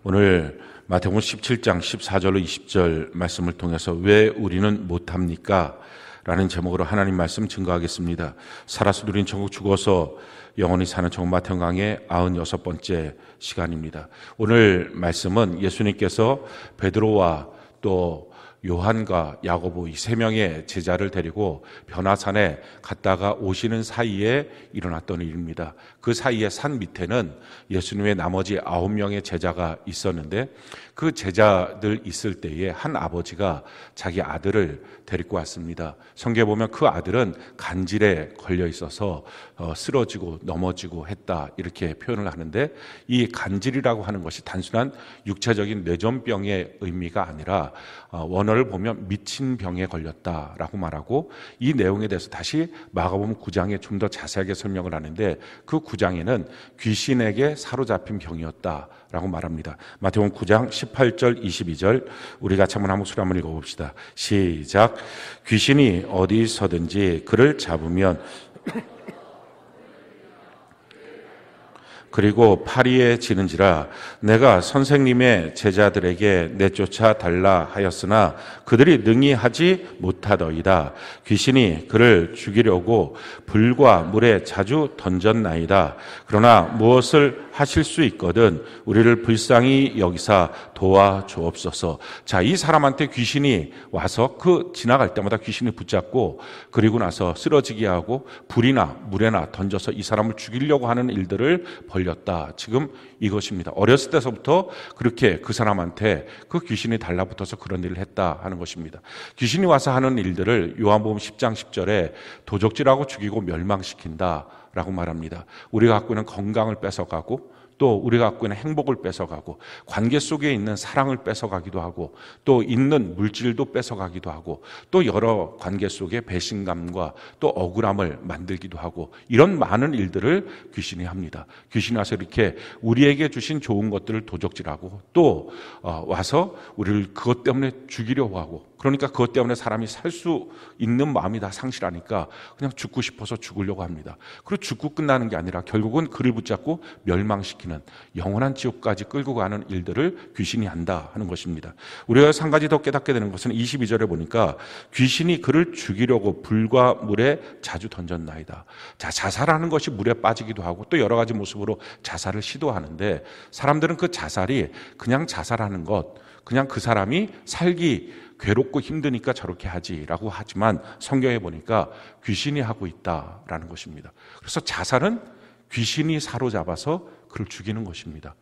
오늘 마태복음 17장 14절로 20절 말씀을 통해서 왜 우리는 못합니까? 라는 제목으로 하나님 말씀 증거하겠습니다. 살아서 누린 천국, 죽어서 영원히 사는 천국, 마태복음 강의 96번째 시간입니다. 오늘 말씀은 예수님께서 베드로와 또 요한과 야고보 이 세 명의 제자를 데리고 변화산에 갔다가 오시는 사이에 일어났던 일입니다. 그 사이에 산 밑에는 예수님의 나머지 9명의 제자가 있었는데 그 제자들 있을 때에 한 아버지가 자기 아들을 데리고 왔습니다. 성경에 보면 그 아들은 간질에 걸려 있어서 쓰러지고 넘어지고 했다, 이렇게 표현을 하는데, 이 간질이라고 하는 것이 단순한 육체적인 뇌전병의 의미가 아니라 원어를 보면 미친 병에 걸렸다라고 말하고, 이 내용에 대해서 다시 마가복음 9장에 좀 더 자세하게 설명을 하는데, 그 9장에는 귀신에게 사로잡힌 병이었다라고 말합니다. 마태복음 9장 18절 22절 우리 같이 한번 한 목소리 한번 읽어봅시다. 시작. 귀신이 어디서든지 그를 잡으면 그리고 파리에 지는지라. 내가 선생님의 제자들에게 내쫓아 달라 하였으나 그들이 능히 하지 못하더이다. 귀신이 그를 죽이려고 불과 물에 자주 던졌나이다. 그러나 무엇을 하실 수 있거든 우리를 불쌍히 여기사 도와주옵소서. 자, 이 사람한테 귀신이 와서 지나갈 때마다 귀신이 붙잡고 그리고 나서 쓰러지게 하고 불이나 물에나 던져서 이 사람을 죽이려고 하는 일들을 벌렸다. 지금 이것입니다. 어렸을 때서부터 그렇게 그 사람한테 그 귀신이 달라붙어서 그런 일을 했다 하는 것입니다. 귀신이 와서 하는 일들을 요한복음 10장 10절에 도적질하고 죽이고 멸망시킨다 라고 말합니다. 우리가 갖고 있는 건강을 뺏어가고, 또 우리가 갖고 있는 행복을 뺏어가고, 관계 속에 있는 사랑을 뺏어가기도 하고, 또 있는 물질도 뺏어가기도 하고, 또 여러 관계 속에 배신감과 또 억울함을 만들기도 하고, 이런 많은 일들을 귀신이 합니다. 귀신이 와서 이렇게 우리에게 주신 좋은 것들을 도적질하고, 또 와서 우리를 그것 때문에 죽이려고 하고, 그러니까 그것 때문에 사람이 살 수 있는 마음이 다 상실하니까 그냥 죽고 싶어서 죽으려고 합니다. 그리고 죽고 끝나는 게 아니라 결국은 그를 붙잡고 멸망시키는, 영원한 지옥까지 끌고 가는 일들을 귀신이 한다 하는 것입니다. 우리가 한 가지 더 깨닫게 되는 것은 22절에 보니까 귀신이 그를 죽이려고 불과 물에 자주 던졌나이다. 자, 자살하는 것이 물에 빠지기도 하고 또 여러 가지 모습으로 자살을 시도하는데, 사람들은 그 자살이 그냥 자살하는 것, 그냥 그 사람이 살기 괴롭고 힘드니까 저렇게 하지라고 하지만, 성경에 보니까 귀신이 하고 있다라는 것입니다. 그래서 자살은 귀신이 사로잡아서 그를 죽이는 것입니다.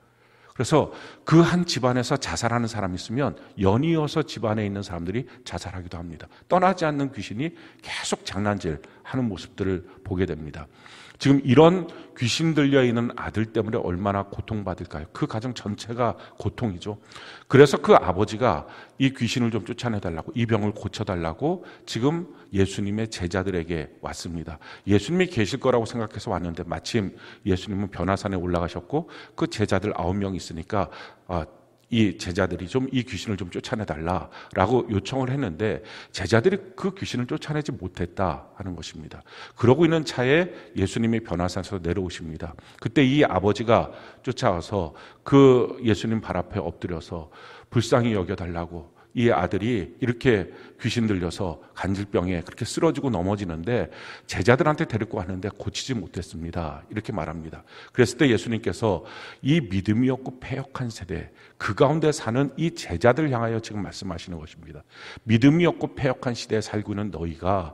그래서 그 한 집안에서 자살하는 사람이 있으면 연이어서 집안에 있는 사람들이 자살하기도 합니다. 떠나지 않는 귀신이 계속 장난질 하는 모습들을 보게 됩니다. 지금 이런 귀신 들려있는 아들 때문에 얼마나 고통받을까요? 그 가정 전체가 고통이죠. 그래서 그 아버지가 이 귀신을 좀 쫓아내달라고, 이 병을 고쳐달라고 지금 예수님의 제자들에게 왔습니다. 예수님이 계실 거라고 생각해서 왔는데 마침 예수님은 변화산에 올라가셨고 그 제자들 9명이 있으니까 이 제자들이 좀 이 귀신을 좀 쫓아내달라라고 요청을 했는데, 제자들이 그 귀신을 쫓아내지 못했다 하는 것입니다. 그러고 있는 차에 예수님이 변화산에서 내려오십니다. 그때 이 아버지가 쫓아와서 그 예수님 발 앞에 엎드려서 불쌍히 여겨달라고, 이 아들이 이렇게 귀신 들려서 간질병에 그렇게 쓰러지고 넘어지는데 제자들한테 데리고 왔는데 고치지 못했습니다, 이렇게 말합니다. 그랬을 때 예수님께서 이 믿음이 없고 패역한 세대, 그 가운데 사는 이 제자들 향하여 지금 말씀하시는 것입니다. 믿음이 없고 패역한 시대에 살고 있는 너희가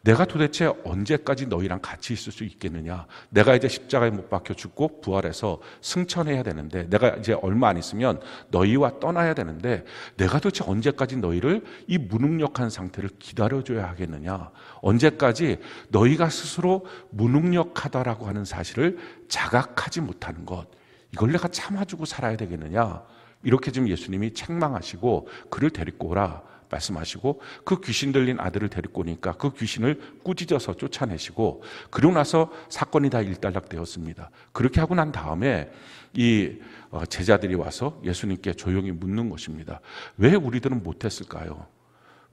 내가 도대체 언제까지 너희랑 같이 있을 수 있겠느냐? 내가 이제 십자가에 못 박혀 죽고 부활해서 승천해야 되는데, 내가 이제 얼마 안 있으면 너희와 떠나야 되는데 내가 도대체 언제까지 너희를 이 무능력한 상태를 기다려줘야 하겠느냐? 언제까지 너희가 스스로 무능력하다라고 하는 사실을 자각하지 못하는 것, 이걸 내가 참아주고 살아야 되겠느냐? 이렇게 지금 예수님이 책망하시고 그를 데리고 오라 말씀하시고, 그 귀신 들린 아들을 데리고 오니까 그 귀신을 꾸짖어서 쫓아내시고, 그러고 나서 사건이 다 일단락되었습니다. 그렇게 하고 난 다음에 이 제자들이 와서 예수님께 조용히 묻는 것입니다. 왜 우리들은 못했을까요?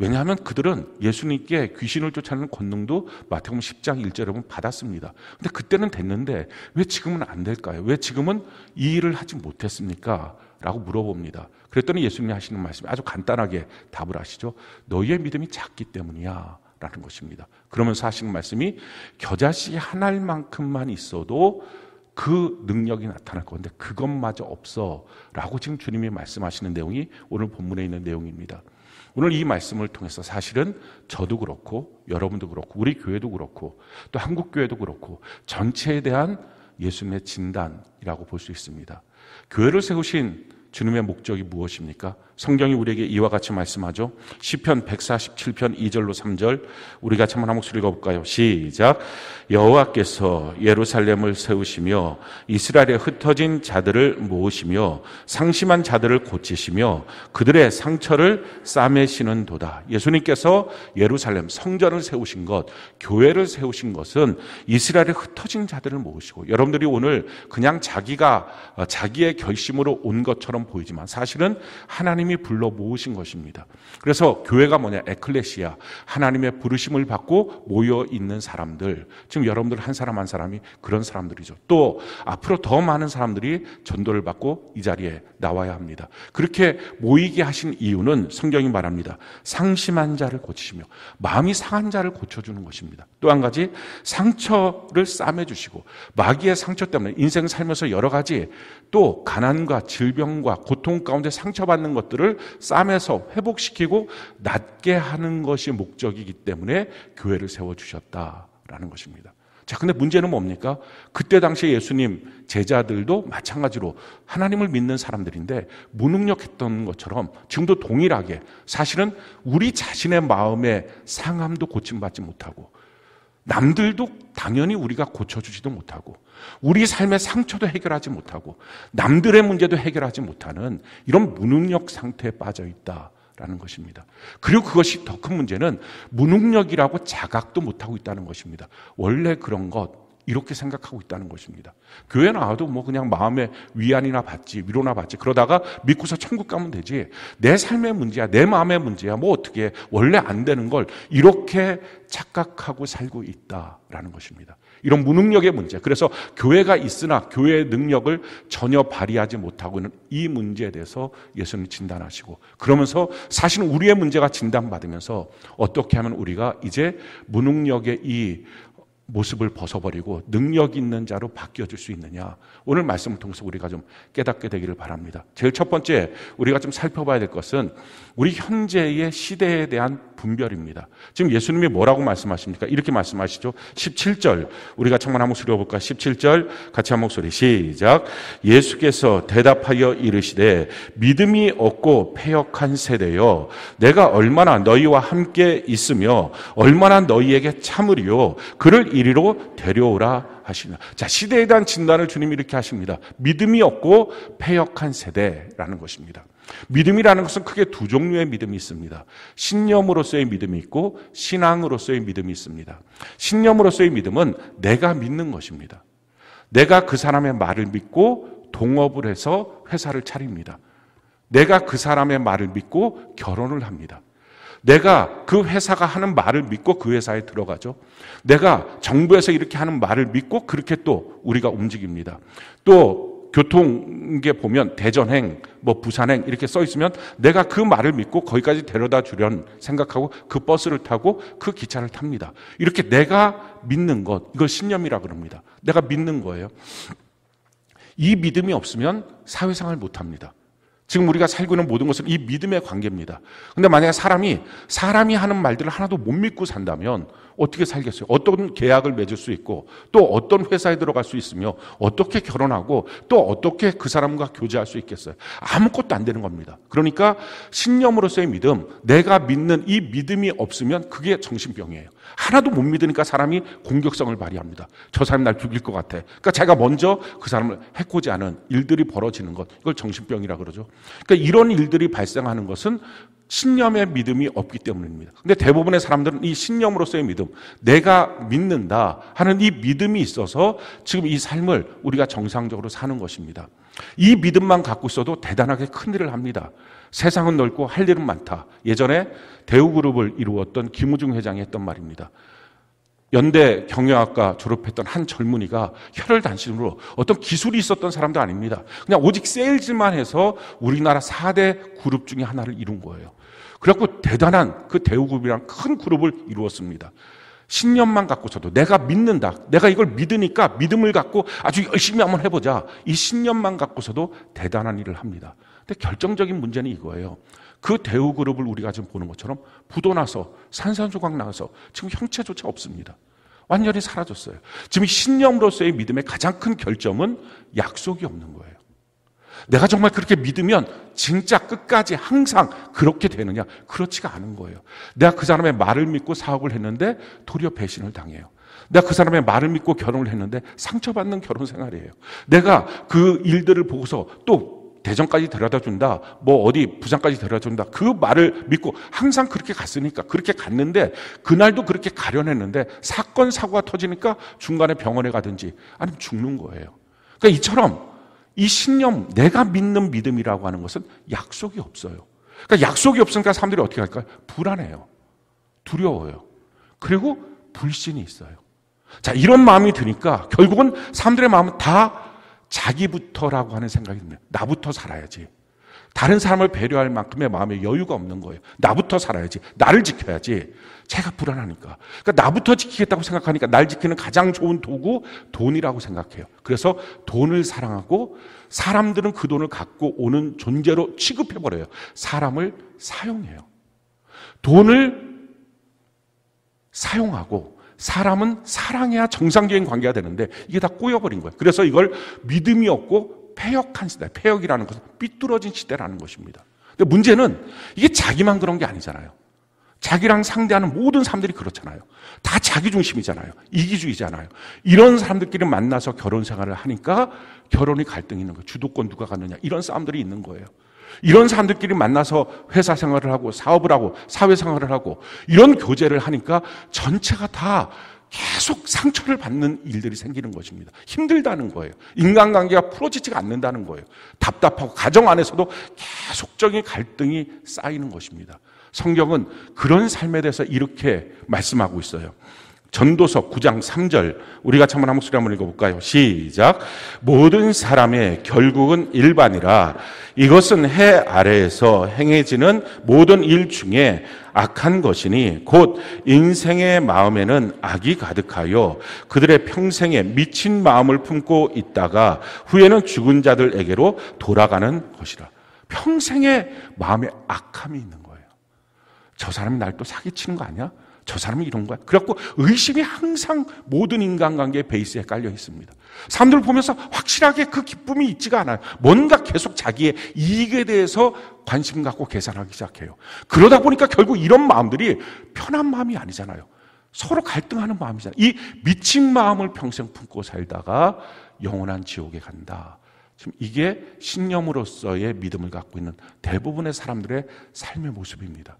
왜냐하면 그들은 예수님께 귀신을 쫓아내는 권능도 마태복음 10장 1절에 보면 받았습니다. 근데 그때는 됐는데 왜 지금은 안 될까요? 왜 지금은 이 일을 하지 못했습니까? 라고 물어봅니다. 그랬더니 예수님이 하시는 말씀이 아주 간단하게 답을 하시죠. 너희의 믿음이 작기 때문이야 라는 것입니다. 그러면서 하시는 말씀이 겨자씨 한 알만큼만 있어도 그 능력이 나타날 건데 그것마저 없어 라고 지금 주님이 말씀하시는 내용이 오늘 본문에 있는 내용입니다. 오늘 이 말씀을 통해서 사실은 저도 그렇고 여러분도 그렇고 우리 교회도 그렇고 또 한국교회도 그렇고 전체에 대한 예수님의 진단이라고 볼 수 있습니다. 교회를 세우신 주님의 목적이 무엇입니까? 성경이 우리에게 이와 같이 말씀하죠. 시편 147편 2절로 3절 우리 같이 한번 한 목소리 읽어볼까요? 시작. 여호와께서 예루살렘을 세우시며 이스라엘에 흩어진 자들을 모으시며 상심한 자들을 고치시며 그들의 상처를 싸매시는 도다. 예수님께서 예루살렘 성전을 세우신 것, 교회를 세우신 것은 이스라엘에 흩어진 자들을 모으시고, 여러분들이 오늘 그냥 자기의 결심으로 온 것처럼 보이지만 사실은 하나님이 불러 모으신 것입니다. 그래서 교회가 뭐냐? 에클레시아, 하나님의 부르심을 받고 모여 있는 사람들. 지금 여러분들 한 사람 한 사람이 그런 사람들이죠. 또 앞으로 더 많은 사람들이 전도를 받고 이 자리에 나와야 합니다. 그렇게 모이게 하신 이유는 성경이 말합니다. 상심한 자를 고치시며 마음이 상한 자를 고쳐주는 것입니다. 또 한 가지, 상처를 싸매주시고, 마귀의 상처 때문에 인생 살면서 여러 가지 또 가난과 질병과 고통 가운데 상처받는 것들을 싸매서 회복시키고 낫게 하는 것이 목적이기 때문에 교회를 세워주셨다라는 것입니다. 자, 근데 문제는 뭡니까? 그때 당시에 예수님 제자들도 마찬가지로 하나님을 믿는 사람들인데 무능력했던 것처럼 지금도 동일하게 사실은 우리 자신의 마음의 상함도 고침받지 못하고, 남들도 당연히 우리가 고쳐주지도 못하고, 우리 삶의 상처도 해결하지 못하고, 남들의 문제도 해결하지 못하는 이런 무능력 상태에 빠져 있다라는 것입니다. 그리고 그것이 더 큰 문제는 무능력이라고 자각도 못하고 있다는 것입니다. 원래 그런 것 이렇게 생각하고 있다는 것입니다. 교회 나와도 뭐 그냥 마음의 위안이나 받지, 위로나 받지, 그러다가 믿고서 천국 가면 되지, 내 삶의 문제야, 내 마음의 문제야, 뭐 어떻게 원래 안 되는 걸 이렇게 착각하고 살고 있다라는 것입니다. 이런 무능력의 문제. 그래서 교회가 있으나 교회의 능력을 전혀 발휘하지 못하고 있는 이 문제에 대해서 예수님이 진단하시고, 그러면서 사실은 우리의 문제가 진단받으면서 어떻게 하면 우리가 이제 무능력의 이 모습을 벗어버리고 능력 있는 자로 바뀌어질 수 있느냐, 오늘 말씀을 통해서 우리가 좀 깨닫게 되기를 바랍니다. 제일 첫 번째 우리가 좀 살펴봐야 될 것은 우리 현재의 시대에 대한 분별입니다. 지금 예수님이 뭐라고 말씀하십니까? 이렇게 말씀하시죠. 17절 우리 같이 한번 한 목소리 읽어볼까요? 17절 같이 한 목소리 시작. 예수께서 대답하여 이르시되 믿음이 없고 패역한 세대여, 내가 얼마나 너희와 함께 있으며 얼마나 너희에게 참으리요, 그를 이리로 데려오라 하시나. 자, 시대에 대한 진단을 주님이 이렇게 하십니다. 믿음이 없고 패역한 세대라는 것입니다. 믿음이라는 것은 크게 두 종류의 믿음이 있습니다. 신념으로서의 믿음이 있고 신앙으로서의 믿음이 있습니다. 신념으로서의 믿음은 내가 믿는 것입니다. 내가 그 사람의 말을 믿고 동업을 해서 회사를 차립니다. 내가 그 사람의 말을 믿고 결혼을 합니다. 내가 그 회사가 하는 말을 믿고 그 회사에 들어가죠. 내가 정부에서 이렇게 하는 말을 믿고 그렇게 또 우리가 움직입니다. 또 교통계 보면 대전행, 뭐 부산행 이렇게 써 있으면 내가 그 말을 믿고 거기까지 데려다 주려는 생각하고 그 버스를 타고 그 기차를 탑니다. 이렇게 내가 믿는 것, 이걸 신념이라고 그럽니다. 내가 믿는 거예요. 이 믿음이 없으면 사회생활 못합니다. 지금 우리가 살고 있는 모든 것은 이 믿음의 관계입니다. 근데 만약에 사람이 하는 말들을 하나도 못 믿고 산다면 어떻게 살겠어요? 어떤 계약을 맺을 수 있고, 또 어떤 회사에 들어갈 수 있으며, 어떻게 결혼하고, 또 어떻게 그 사람과 교제할 수 있겠어요? 아무것도 안 되는 겁니다. 그러니까 신념으로서의 믿음, 내가 믿는 이 믿음이 없으면 그게 정신병이에요. 하나도 못 믿으니까 사람이 공격성을 발휘합니다. 저 사람이 날 죽일 것 같아. 그러니까 자기가 먼저 그 사람을 해코지 하는 일들이 벌어지는 것, 이걸 정신병이라 그러죠. 그러니까 이런 일들이 발생하는 것은 신념의 믿음이 없기 때문입니다. 근데 대부분의 사람들은 이 신념으로서의 믿음, 내가 믿는다 하는 이 믿음이 있어서 지금 이 삶을 우리가 정상적으로 사는 것입니다. 이 믿음만 갖고 있어도 대단하게 큰 일을 합니다. 세상은 넓고 할 일은 많다. 예전에 대우그룹을 이루었던 김우중 회장이 했던 말입니다. 연대 경영학과 졸업했던 한 젊은이가 혈혈단신으로 어떤 기술이 있었던 사람도 아닙니다. 그냥 오직 세일즈만 해서 우리나라 4대 그룹 중에 하나를 이룬 거예요. 그래갖고 대단한 그 대우그룹이란 큰 그룹을 이루었습니다. 신념만 갖고서도 내가 믿는다. 내가 이걸 믿으니까 믿음을 갖고 아주 열심히 한번 해보자. 이 신념만 갖고서도 대단한 일을 합니다. 근데 결정적인 문제는 이거예요. 그 대우그룹을 우리가 지금 보는 것처럼 부도 나서 산산조각 나서 지금 형체조차 없습니다. 완전히 사라졌어요. 지금 신념으로서의 믿음의 가장 큰 결점은 약속이 없는 거예요. 내가 정말 그렇게 믿으면 진짜 끝까지 항상 그렇게 되느냐? 그렇지가 않은 거예요. 내가 그 사람의 말을 믿고 사업을 했는데 도리어 배신을 당해요. 내가 그 사람의 말을 믿고 결혼을 했는데 상처받는 결혼 생활이에요. 내가 그 일들을 보고서 또 대전까지 데려다 준다, 뭐 어디 부산까지 데려다 준다, 그 말을 믿고 항상 그렇게 갔으니까 그렇게 갔는데 그날도 그렇게 가려냈는데 사건 사고가 터지니까 중간에 병원에 가든지 아니면 죽는 거예요. 그러니까 이처럼 이 신념, 내가 믿는 믿음이라고 하는 것은 약속이 없어요. 그러니까 약속이 없으니까 사람들이 어떻게 할까요? 불안해요. 두려워요. 그리고 불신이 있어요. 자, 이런 마음이 드니까 결국은 사람들의 마음은 다 자기부터라고 하는 생각이 듭니다. 나부터 살아야지. 다른 사람을 배려할 만큼의 마음의 여유가 없는 거예요. 나부터 살아야지. 나를 지켜야지. 제가 불안하니까. 그러니까 나부터 지키겠다고 생각하니까 날 지키는 가장 좋은 도구, 돈이라고 생각해요. 그래서 돈을 사랑하고 사람들은 그 돈을 갖고 오는 존재로 취급해버려요. 사람을 사용해요. 돈을 사용하고 사람은 사랑해야 정상적인 관계가 되는데 이게 다 꼬여버린 거예요. 그래서 이걸 믿음이 없고 패역한 시대, 패역이라는 것은 삐뚤어진 시대라는 것입니다. 근데 문제는 이게 자기만 그런 게 아니잖아요. 자기랑 상대하는 모든 사람들이 그렇잖아요. 다 자기 중심이잖아요. 이기주의잖아요. 이런 사람들끼리 만나서 결혼 생활을 하니까 결혼이 갈등이 있는 거예요. 주도권 누가 갖느냐 이런 싸움들이 있는 거예요. 이런 사람들끼리 만나서 회사 생활을 하고 사업을 하고 사회생활을 하고 이런 교제를 하니까 전체가 다 계속 상처를 받는 일들이 생기는 것입니다. 힘들다는 거예요. 인간관계가 풀어지지가 않는다는 거예요. 답답하고 가정 안에서도 계속적인 갈등이 쌓이는 것입니다. 성경은 그런 삶에 대해서 이렇게 말씀하고 있어요. 전도서 9장 3절 우리 같이 한번 한 목소리 한번 읽어볼까요? 시작. 모든 사람의 결국은 일반이라 이것은 해 아래에서 행해지는 모든 일 중에 악한 것이니 곧 인생의 마음에는 악이 가득하여 그들의 평생에 미친 마음을 품고 있다가 후에는 죽은 자들에게로 돌아가는 것이라. 평생의 마음에 악함이 있는 거예요. 저 사람이 날 또 사기치는 거 아니야? 저 사람이 이런 거야. 그래갖고 의심이 항상 모든 인간관계의 베이스에 깔려 있습니다. 사람들을 보면서 확실하게 그 기쁨이 있지가 않아요. 뭔가 계속 자기의 이익에 대해서 관심 갖고 계산하기 시작해요. 그러다 보니까 결국 이런 마음들이 편한 마음이 아니잖아요. 서로 갈등하는 마음이잖아요. 이 미친 마음을 평생 품고 살다가 영원한 지옥에 간다. 지금 이게 신념으로서의 믿음을 갖고 있는 대부분의 사람들의 삶의 모습입니다.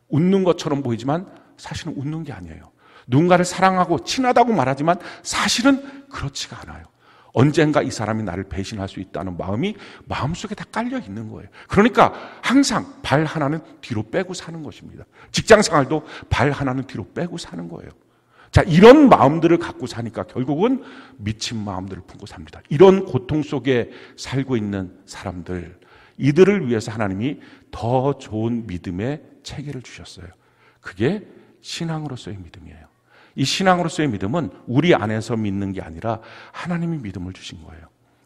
웃는 것처럼 보이지만 사실은 웃는 게 아니에요. 누군가를 사랑하고 친하다고 말하지만 사실은 그렇지가 않아요. 언젠가 이 사람이 나를 배신할 수 있다는 마음이 마음속에 다 깔려 있는 거예요. 그러니까 항상 발 하나는 뒤로 빼고 사는 것입니다. 직장 생활도 발 하나는 뒤로 빼고 사는 거예요. 자, 이런 마음들을 갖고 사니까 결국은 미친 마음들을 품고 삽니다. 이런 고통 속에 살고 있는 사람들, 이들을 위해서 하나님이 더 좋은 믿음의 체계를 주셨어요. 그게 신앙으로서의 믿음이에요. 이 신앙으로서의 믿음은 우리 안에서 믿는 게 아니라 하나님이 믿음을 주신 거예요.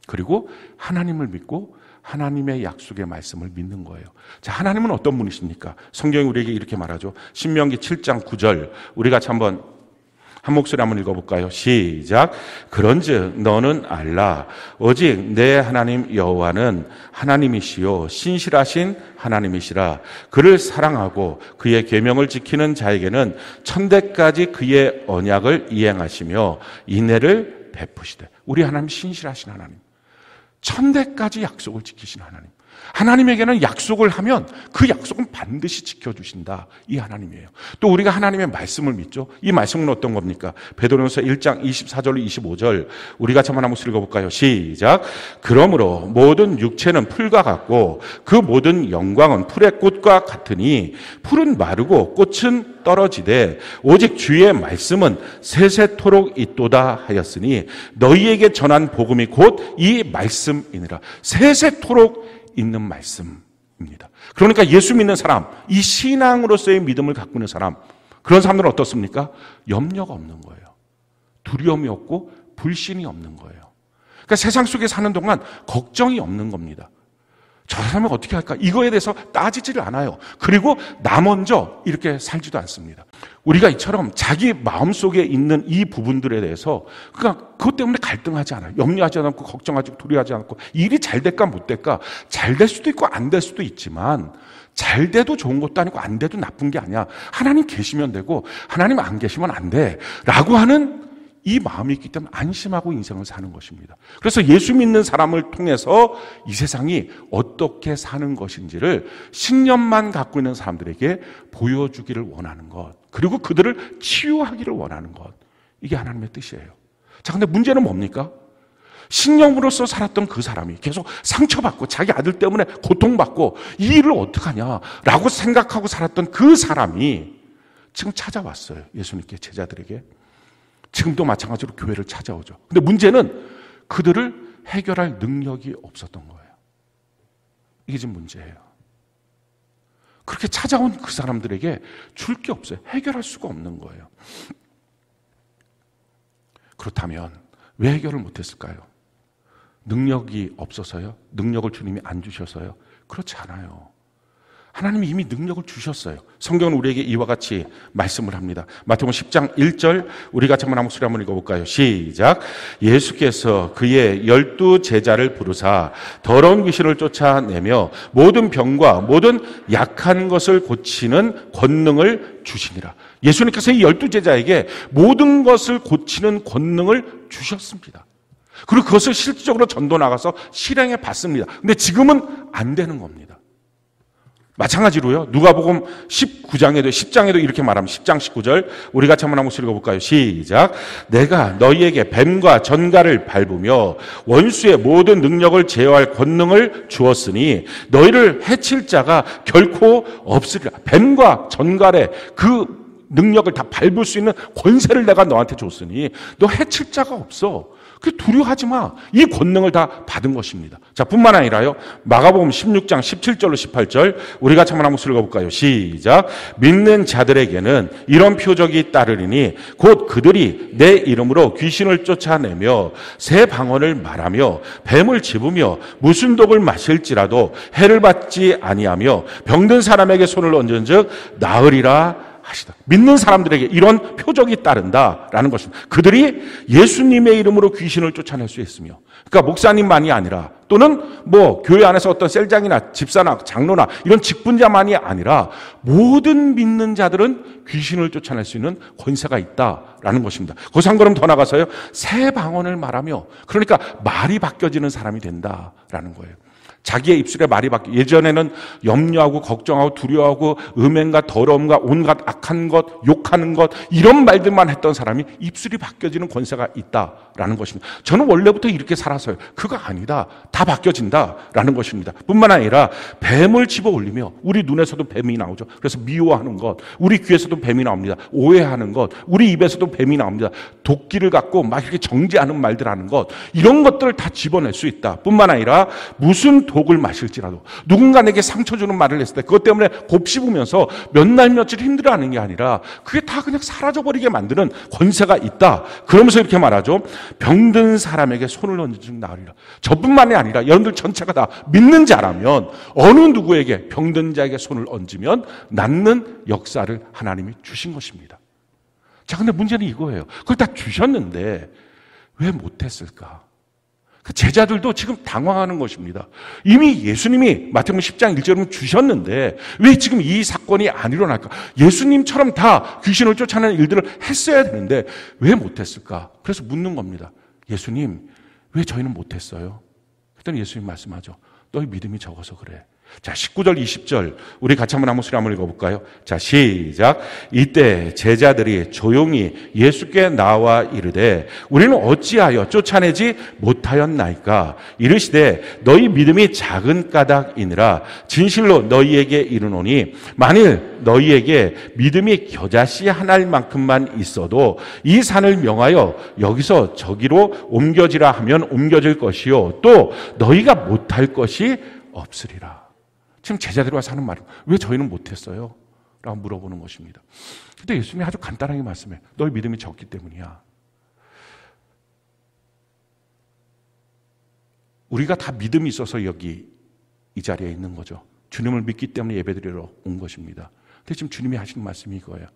그리고 하나님을 믿고 하나님의 약속의 말씀을 믿는 거예요. 자, 하나님은 어떤 분이십니까? 성경이 우리에게 이렇게 말하죠. 신명기 7장 9절 우리 같이 한번 한 목소리 한번 읽어볼까요? 시작. 그런즉 너는 알라 오직 내 하나님 여호와는 하나님이시요 신실하신 하나님이시라. 그를 사랑하고 그의 계명을 지키는 자에게는 천대까지 그의 언약을 이행하시며 인애를 베푸시되. 우리 하나님 신실하신 하나님, 천대까지 약속을 지키신 하나님. 하나님에게는 약속을 하면 그 약속은 반드시 지켜주신다. 이 하나님이에요. 또 우리가 하나님의 말씀을 믿죠. 이 말씀은 어떤 겁니까? 베드로전서 1장 24절로 25절 우리 같이 한번 읽어볼까요? 시작. 그러므로 모든 육체는 풀과 같고 그 모든 영광은 풀의 꽃과 같으니 풀은 마르고 꽃은 떨어지되 오직 주의 말씀은 세세토록 있도다 하였으니 너희에게 전한 복음이 곧 이 말씀이니라. 세세토록 있는 말씀입니다. 그러니까 예수 믿는 사람, 이 신앙으로서의 믿음을 갖고 있는 사람, 그런 사람들은 어떻습니까? 염려가 없는 거예요. 두려움이 없고 불신이 없는 거예요. 그러니까 세상 속에 사는 동안 걱정이 없는 겁니다. 저 사람은 어떻게 할까? 이거에 대해서 따지지를 않아요. 그리고 나 먼저 이렇게 살지도 않습니다. 우리가 이처럼 자기 마음속에 있는 이 부분들에 대해서 그러니까 그것 때문에 갈등하지 않아요. 염려하지 않고 걱정하지 않고 두려워하지 않고 일이 잘 될까 못 될까? 잘 될 수도 있고 안 될 수도 있지만 잘 돼도 좋은 것도 아니고 안 돼도 나쁜 게 아니야. 하나님 계시면 되고 하나님 안 계시면 안 돼. 라고 하는 이 마음이 있기 때문에 안심하고 인생을 사는 것입니다. 그래서 예수 믿는 사람을 통해서 이 세상이 어떻게 사는 것인지를 신념만 갖고 있는 사람들에게 보여주기를 원하는 것, 그리고 그들을 치유하기를 원하는 것, 이게 하나님의 뜻이에요. 자, 근데 문제는 뭡니까? 신념으로서 살았던 그 사람이 계속 상처받고 자기 아들 때문에 고통받고 이 일을 어떡하냐라고 생각하고 살았던 그 사람이 지금 찾아왔어요. 예수님께, 제자들에게. 지금도 마찬가지로 교회를 찾아오죠. 근데 문제는 그들을 해결할 능력이 없었던 거예요. 이게 지금 문제예요. 그렇게 찾아온 그 사람들에게 줄 게 없어요. 해결할 수가 없는 거예요. 그렇다면 왜 해결을 못했을까요? 능력이 없어서요? 능력을 주님이 안 주셔서요? 그렇지 않아요. 하나님이 이미 능력을 주셨어요. 성경은 우리에게 이와 같이 말씀을 합니다. 마태복음 10장 1절 우리 같이 한번 목소리 한번 읽어볼까요? 시작. 예수께서 그의 12 제자를 부르사 더러운 귀신을 쫓아내며 모든 병과 모든 약한 것을 고치는 권능을 주시니라. 예수님께서 이 12 제자에게 모든 것을 고치는 권능을 주셨습니다. 그리고 그것을 실질적으로 전도 나가서 실행해 봤습니다. 근데 지금은 안 되는 겁니다. 마찬가지로요. 누가복음 10장에도 이렇게 말합니다. 10장 19절 우리 같이 한번 읽어볼까요? 시작. 내가 너희에게 뱀과 전갈을 밟으며 원수의 모든 능력을 제어할 권능을 주었으니 너희를 해칠 자가 결코 없으리라. 뱀과 전갈의 그 능력을 다 밟을 수 있는 권세를 내가 너한테 줬으니 너 해칠 자가 없어. 그 두려워하지 마. 이 권능을 다 받은 것입니다. 자, 뿐만 아니라요. 마가복음 16장 17절로 18절 우리 같이 한번 읽어볼까요? 시작. 믿는 자들에게는 이런 표적이 따르리니 곧 그들이 내 이름으로 귀신을 쫓아내며 새 방언을 말하며 뱀을 집으며 무슨 독을 마실지라도 해를 받지 아니하며 병든 사람에게 손을 얹은즉 나으리라 하시다. 믿는 사람들에게 이런 표적이 따른다라는 것입니다. 그들이 예수님의 이름으로 귀신을 쫓아낼 수 있으며, 그러니까 목사님만이 아니라 또는 교회 안에서 어떤 셀장이나 집사나 장로나 이런 직분자만이 아니라 모든 믿는 자들은 귀신을 쫓아낼 수 있는 권세가 있다라는 것입니다. 거기서 한 걸음 더 나가서요. 새 방언을 말하며, 그러니까 말이 바뀌어지는 사람이 된다라는 거예요. 자기의 입술에 말이 바뀌고, 예전에는 염려하고 걱정하고 두려워하고 음행과 더러움과 온갖 악한 것, 욕하는 것 이런 말들만 했던 사람이 입술이 바뀌어지는 권세가 있다라는 것입니다. 저는 원래부터 이렇게 살아서요. 그거 아니다. 다 바뀌어진다라는 것입니다. 뿐만 아니라 뱀을 집어 올리며, 우리 눈에서도 뱀이 나오죠. 그래서 미워하는 것, 우리 귀에서도 뱀이 나옵니다. 오해하는 것, 우리 입에서도 뱀이 나옵니다. 도끼를 갖고 막 이렇게 정죄하는 말들 하는 것, 이런 것들을 다 집어낼 수 있다. 뿐만 아니라 무슨 독을 마실지라도, 누군가 내게 상처 주는 말을 했을 때 그것 때문에 곱씹으면서 몇 날 며칠 힘들어하는 게 아니라 그게 다 그냥 사라져버리게 만드는 권세가 있다. 그러면서 이렇게 말하죠. 병든 사람에게 손을 얹으면 나으리라. 저뿐만이 아니라 여러분들 전체가 다 믿는 자라면 어느 누구에게 병든 자에게 손을 얹으면 낫는 역사를 하나님이 주신 것입니다. 자, 근데 문제는 이거예요. 그걸 다 주셨는데 왜 못했을까? 제자들도 지금 당황하는 것입니다. 이미 예수님이 마태복음 10장 1절을 주셨는데 왜 지금 이 사건이 안 일어날까? 예수님처럼 다 귀신을 쫓아내는 일들을 했어야 되는데 왜 못했을까? 그래서 묻는 겁니다. 예수님, 왜 저희는 못했어요? 그랬더니 예수님 말씀하죠. 너희 믿음이 적어서 그래. 자, 19절, 20절 우리 같이 한번 소리 한번 읽어볼까요? 자, 시작. 이때 제자들이 조용히 예수께 나와 이르되 우리는 어찌하여 쫓아내지 못하였나이까? 이르시되 너희 믿음이 작은 까닭이니라. 진실로 너희에게 이르노니 만일 너희에게 믿음이 겨자씨 하나만큼만 있어도 이 산을 명하여 여기서 저기로 옮겨지라 하면 옮겨질 것이요 또 너희가 못할 것이 없으리라. 지금 제자들이 와서 하는 말은 왜 저희는 못했어요? 라고 물어보는 것입니다. 근데 예수님이 아주 간단하게 말씀해요. 너희 믿음이 적기 때문이야. 우리가 다 믿음이 있어서 여기 이 자리에 있는 거죠. 주님을 믿기 때문에 예배드리러 온 것입니다. 근데 지금 주님이 하시는 말씀이 이거예요.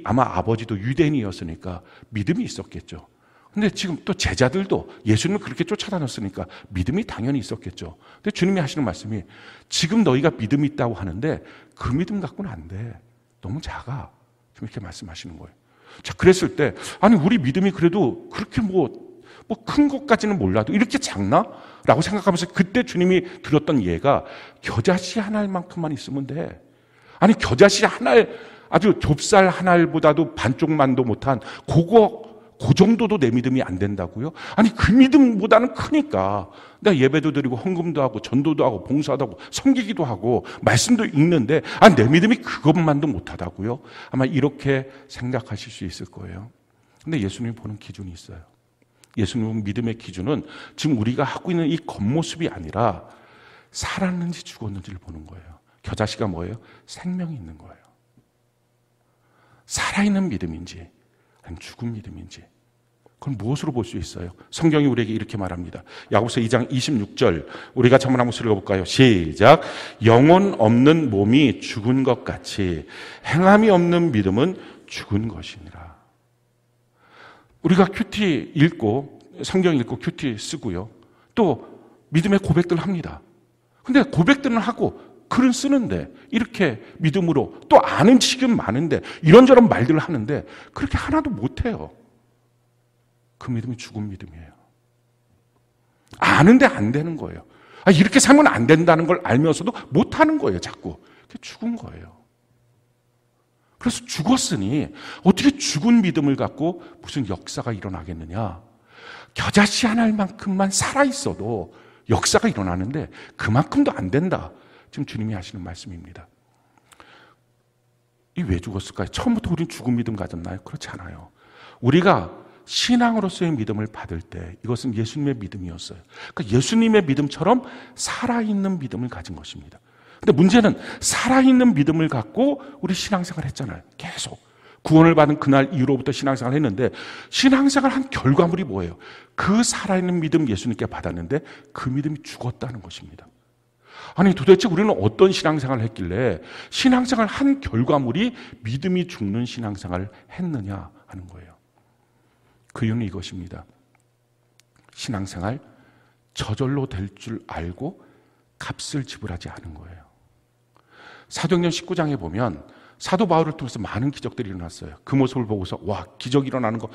아마 아버지도 유대인이었으니까 믿음이 있었겠죠. 근데 지금 또 제자들도 예수님을 그렇게 쫓아다녔으니까 믿음이 당연히 있었겠죠. 근데 주님이 하시는 말씀이 지금 너희가 믿음이 있다고 하는데 그 믿음 갖고는 안 돼. 너무 작아. 지금 이렇게 말씀하시는 거예요. 자, 그랬을 때 아니 우리 믿음이 그래도 그렇게 뭐 큰 것까지는 몰라도 이렇게 작나? 라고 생각하면서 그때 주님이 들었던 예가 겨자씨 한 알만큼만 있으면 돼. 아니 겨자씨 한 알, 아주 좁쌀 한 알보다도 반쪽만도 못한 그 정도도 내 믿음이 안 된다고요? 아니 그 믿음보다는 크니까 내가 예배도 드리고 헌금도 하고 전도도 하고 봉사도 하고 섬기기도 하고 말씀도 읽는데 내 믿음이 그것만도 못하다고요? 아마 이렇게 생각하실 수 있을 거예요. 근데 예수님이 보는 기준이 있어요. 예수님 믿음의 기준은 지금 우리가 하고 있는 이 겉모습이 아니라 살았는지 죽었는지를 보는 거예요. 겨자씨가 뭐예요? 생명이 있는 거예요. 살아있는 믿음인지 아니면 죽은 믿음인지 그건 무엇으로 볼 수 있어요? 성경이 우리에게 이렇게 말합니다. 야고보서 2장 26절 우리가 한번 읽어볼까요? 시작. 영혼 없는 몸이 죽은 것 같이 행함이 없는 믿음은 죽은 것이니라. 우리가 큐티 읽고 성경 읽고 큐티 쓰고요. 또 믿음의 고백들을 합니다. 근데 고백들은 하고 글은 쓰는데 이렇게 믿음으로 또 아는 지식은 많은데 이런저런 말들을 하는데 그렇게 하나도 못해요. 그 믿음이 죽은 믿음이에요. 아는데 안 되는 거예요. 이렇게 살면 안 된다는 걸 알면서도 못하는 거예요. 자꾸. 그게 죽은 거예요. 그래서 죽었으니 어떻게 죽은 믿음을 갖고 무슨 역사가 일어나겠느냐. 겨자씨 한 알만큼만 살아있어도 역사가 일어나는데 그만큼도 안 된다. 지금 주님이 하시는 말씀입니다. 이 왜 죽었을까요? 처음부터 우리는 죽은 믿음 가졌나요? 그렇지 않아요. 우리가 신앙으로서의 믿음을 받을 때 이것은 예수님의 믿음이었어요. 그러니까 예수님의 믿음처럼 살아있는 믿음을 가진 것입니다. 근데 문제는 살아있는 믿음을 갖고 우리 신앙생활 했잖아요. 계속. 구원을 받은 그날 이후로부터 신앙생활 했는데 신앙생활 한 결과물이 뭐예요? 그 살아있는 믿음 예수님께 받았는데 그 믿음이 죽었다는 것입니다. 아니 도대체 우리는 어떤 신앙생활을 했길래 신앙생활 한 결과물이 믿음이 죽는 신앙생활을 했느냐 하는 거예요. 그 이유는 이것입니다. 신앙생활 저절로 될 줄 알고 값을 지불하지 않은 거예요. 사도행전 19장에 보면 사도 바울을 통해서 많은 기적들이 일어났어요. 그 모습을 보고서 와 기적이 일어나는 거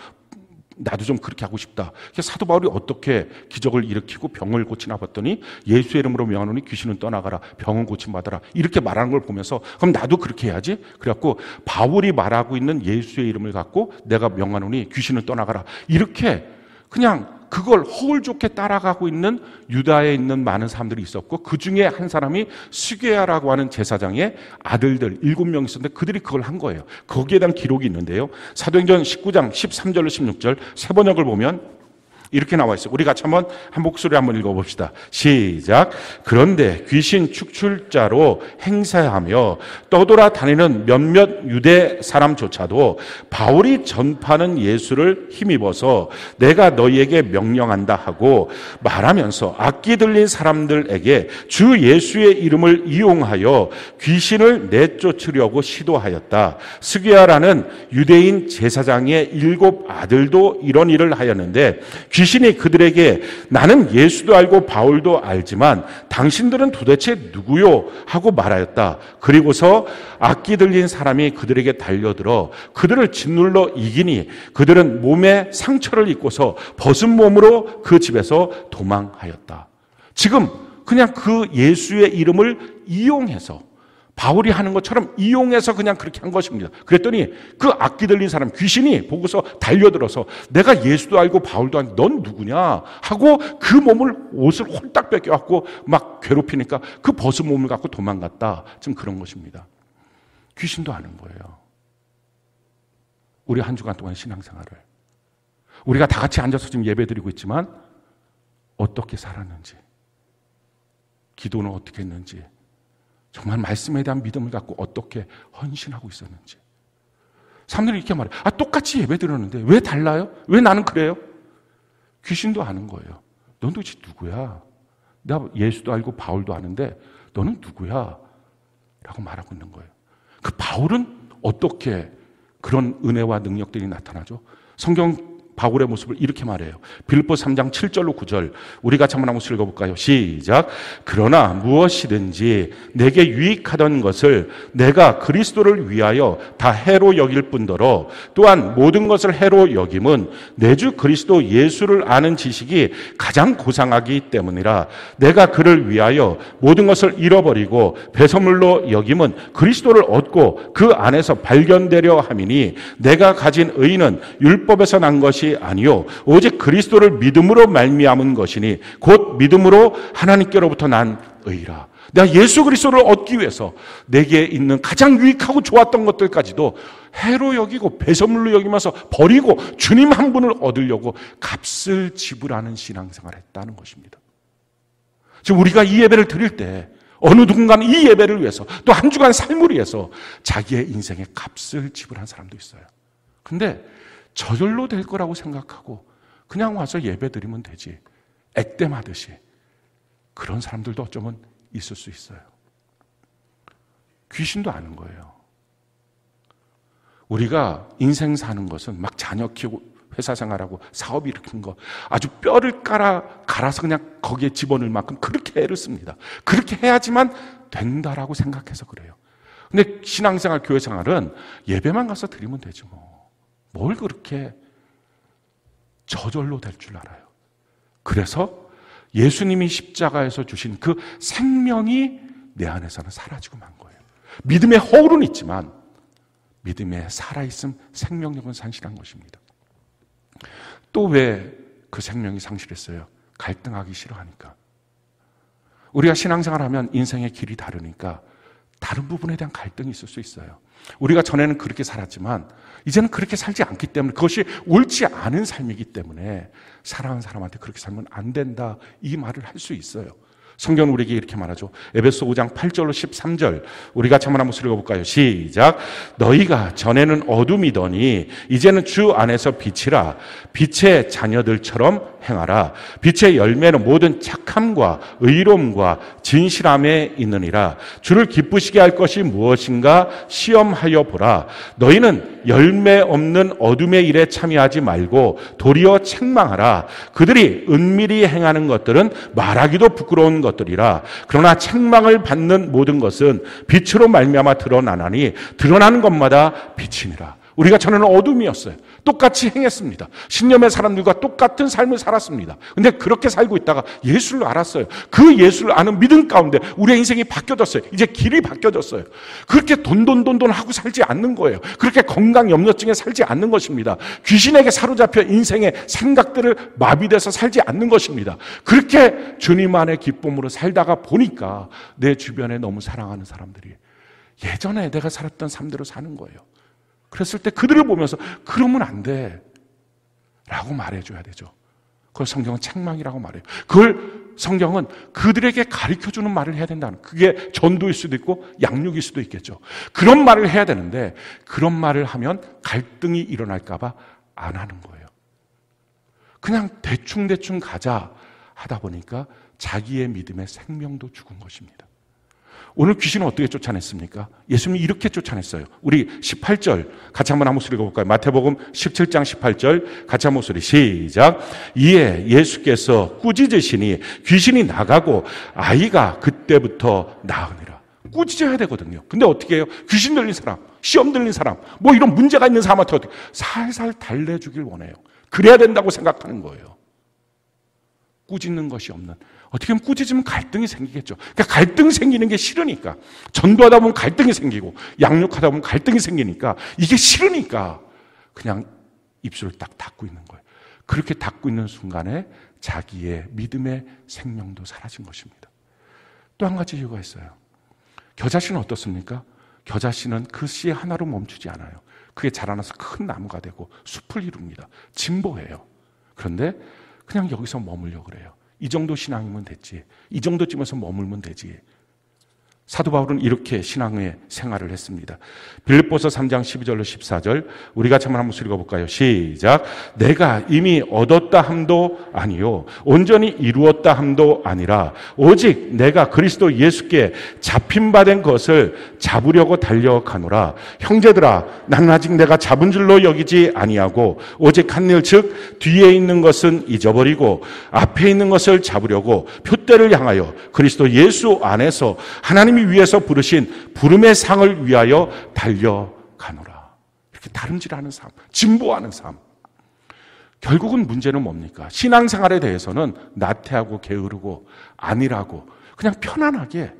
나도 좀 그렇게 하고 싶다. 그래서 사도 바울이 어떻게 기적을 일으키고 병을 고치나 봤더니 예수의 이름으로 명하노니 귀신은 떠나가라. 병은 고침받아라. 이렇게 말하는 걸 보면서 그럼 나도 그렇게 해야지. 그래갖고 바울이 말하고 있는 예수의 이름을 갖고 내가 명하노니 귀신은 떠나가라. 이렇게 그냥 그걸 허울 좋게 따라가고 있는 유다에 있는 많은 사람들이 있었고 그 중에 한 사람이 스게야라고 하는 제사장의 아들들 7명 있었는데 그들이 그걸 한 거예요. 거기에 대한 기록이 있는데요. 사도행전 19장 13절로 16절 세 번역을 보면 이렇게 나와 있어요. 우리 같이 한번 한 목소리 한번 읽어봅시다. 시작. 그런데 귀신 축출자로 행세하며 떠돌아다니는 몇몇 유대 사람조차도 바울이 전파하는 예수를 힘입어서 내가 너희에게 명령한다 하고 말하면서 악기 들린 사람들에게 주 예수의 이름을 이용하여 귀신을 내쫓으려고 시도하였다. 스기야라는 유대인 제사장의 7 아들도 이런 일을 하였는데 귀신이 그들에게 나는 예수도 알고 바울도 알지만 당신들은 도대체 누구요? 하고 말하였다. 그리고서 악기 들린 사람이 그들에게 달려들어 그들을 짓눌러 이기니 그들은 몸에 상처를 입고서 벗은 몸으로 그 집에서 도망하였다. 지금 그냥 그 예수의 이름을 이용해서 바울이 하는 것처럼 이용해서 그냥 그렇게 한 것입니다. 그랬더니 그 악기 들린 사람 귀신이 보고서 달려들어서 내가 예수도 알고 바울도 알고 넌 누구냐 하고 그 몸을 옷을 홀딱 뺏겨갖고 막 괴롭히니까 그 벗은 몸을 갖고 도망갔다. 지금 그런 것입니다. 귀신도 아는 거예요. 우리 한 주간 동안 신앙생활을 우리가 다 같이 앉아서 지금 예배드리고 있지만 어떻게 살았는지, 기도는 어떻게 했는지, 정말 말씀에 대한 믿음을 갖고 어떻게 헌신하고 있었는지. 사람들이 이렇게 말해요. 똑같이 예배 드렸는데 왜 달라요? 왜 나는 그래요? 귀신도 아는 거예요. 넌 도대체 누구야? 내가 예수도 알고 바울도 아는데 너는 누구야? 라고 말하고 있는 거예요. 그 바울은 어떻게 그런 은혜와 능력들이 나타나죠? 성경 바울의 모습을 이렇게 말해요. 빌립보 3장 7절로 9절 우리 같이 한번 읽어볼까요? 시작. 그러나 무엇이든지 내게 유익하던 것을 내가 그리스도를 위하여 다 해로 여길 뿐더러 또한 모든 것을 해로 여김은 내 주 그리스도 예수를 아는 지식이 가장 고상하기 때문이라. 내가 그를 위하여 모든 것을 잃어버리고 배설물로 여김은 그리스도를 얻고 그 안에서 발견되려 함이니 내가 가진 의는 율법에서 난 것이 아니요 오직 그리스도를 믿음으로 말미암은 것이니 곧 믿음으로 하나님께로부터 난 의라. 내가 예수 그리스도를 얻기 위해서 내게 있는 가장 유익하고 좋았던 것들까지도 해로 여기고 배설물로 여기면서 버리고 주님 한 분을 얻으려고 값을 지불하는 신앙생활을 했다는 것입니다. 지금 우리가 이 예배를 드릴 때 어느 누군가는 이 예배를 위해서 또 한 주간 삶을 위해서 자기의 인생의 값을 지불한 사람도 있어요. 근데 저절로 될 거라고 생각하고 그냥 와서 예배 드리면 되지, 액땜하듯이 그런 사람들도 어쩌면 있을 수 있어요. 귀신도 아는 거예요. 우리가 인생 사는 것은 막 자녀 키우고 회사 생활하고 사업 일으킨 거 아주 뼈를 갈아서 그냥 거기에 집어넣을 만큼 그렇게 애를 씁니다. 그렇게 해야지만 된다라고 생각해서 그래요. 근데 신앙생활, 교회생활은 예배만 가서 드리면 되지 뭐. 뭘 그렇게 저절로 될 줄 알아요. 그래서 예수님이 십자가에서 주신 그 생명이 내 안에서는 사라지고 만 거예요. 믿음의 허울은 있지만 믿음의 살아있음, 생명력은 상실한 것입니다. 또 왜 그 생명이 상실했어요? 갈등하기 싫어하니까. 우리가 신앙생활하면 인생의 길이 다르니까 다른 부분에 대한 갈등이 있을 수 있어요. 우리가 전에는 그렇게 살았지만 이제는 그렇게 살지 않기 때문에, 그것이 옳지 않은 삶이기 때문에 사랑하는 사람한테 그렇게 살면 안 된다, 이 말을 할 수 있어요. 성경은 우리에게 이렇게 말하죠. 에베소 5장 8절로 13절 우리 같이 한번 읽어볼까요? 시작. 너희가 전에는 어둠이더니 이제는 주 안에서 빛이라. 빛의 자녀들처럼 행하라. 빛의 열매는 모든 착함과 의로움과 진실함에 있느니라. 주를 기쁘시게 할 것이 무엇인가 시험하여 보라. 너희는 열매 없는 어둠의 일에 참여하지 말고 도리어 책망하라. 그들이 은밀히 행하는 것들은 말하기도 부끄러운 것들이라. 그러나 책망을 받는 모든 것은 빛으로 말미암아 드러나나니 드러나는 것마다 빛이니라. 우리가 전에는 어둠이었어요. 똑같이 행했습니다. 신념의 사람들과 똑같은 삶을 살았습니다. 근데 그렇게 살고 있다가 예수를 알았어요. 그 예수를 아는 믿음 가운데 우리의 인생이 바뀌어졌어요. 이제 길이 바뀌어졌어요. 그렇게 돈돈 하고 살지 않는 거예요. 그렇게 건강 염려증에 살지 않는 것입니다. 귀신에게 사로잡혀 인생의 생각들을 마비돼서 살지 않는 것입니다. 그렇게 주님 안의 기쁨으로 살다가 보니까 내 주변에 너무 사랑하는 사람들이 예전에 내가 살았던 삶대로 사는 거예요. 그랬을 때 그들을 보면서 그러면 안 돼 라고 말해줘야 되죠. 그걸 성경은 책망이라고 말해요. 그걸 성경은 그들에게 가르쳐주는 말을 해야 된다는, 그게 전도일 수도 있고 양육일 수도 있겠죠. 그런 말을 해야 되는데 그런 말을 하면 갈등이 일어날까 봐 안 하는 거예요. 그냥 대충 가자 하다 보니까 자기의 믿음의 생명도 죽은 것입니다. 오늘 귀신은 어떻게 쫓아냈습니까? 예수님이 이렇게 쫓아냈어요. 우리 18절 같이 한번 읽어볼까요? 마태복음 17장 18절 같이 한번 시작. 이에 예수께서 꾸짖으시니 귀신이 나가고 아이가 그때부터 나으니라. 꾸짖어야 되거든요. 근데 어떻게 해요? 귀신 들린 사람, 시험 들린 사람, 뭐 이런 문제가 있는 사람한테 어떻게 살살 달래주길 원해요. 그래야 된다고 생각하는 거예요. 꾸짖는 것이 없는, 어떻게 보면 꾸짖으면 갈등이 생기겠죠. 그러니까 갈등 생기는 게 싫으니까, 전도하다 보면 갈등이 생기고 양육하다 보면 갈등이 생기니까, 이게 싫으니까 그냥 입술을 딱 닫고 있는 거예요. 그렇게 닫고 있는 순간에 자기의 믿음의 생명도 사라진 것입니다. 또 한 가지 이유가 있어요. 겨자씨는 어떻습니까? 겨자씨는 그 씨 하나로 멈추지 않아요. 그게 자라나서 큰 나무가 되고 숲을 이룹니다. 진보해요. 그런데 그냥 여기서 머물려고 그래요. 이 정도 신앙이면 됐지. 이 정도쯤에서 머물면 되지. 사도 바울은 이렇게 신앙의 생활을 했습니다. 빌립보서 3장 12절로 14절 우리 같이 한번 읽어볼까요? 시작. 내가 이미 얻었다 함도 아니요 온전히 이루었다 함도 아니라 오직 내가 그리스도 예수께 잡힌 바 된 것을 잡으려고 달려가노라. 형제들아 나는 아직 내가 잡은 줄로 여기지 아니하고 오직 한 일 즉 뒤에 있는 것은 잊어버리고 앞에 있는 것을 잡으려고 표대를 향하여 그리스도 예수 안에서 하나님이 위에서 부르신 부름의 상을 위하여 달려가노라. 이렇게 다름질하는 삶, 진보하는 삶. 결국은 문제는 뭡니까? 신앙생활에 대해서는 나태하고 게으르고 아니라고 그냥 편안하게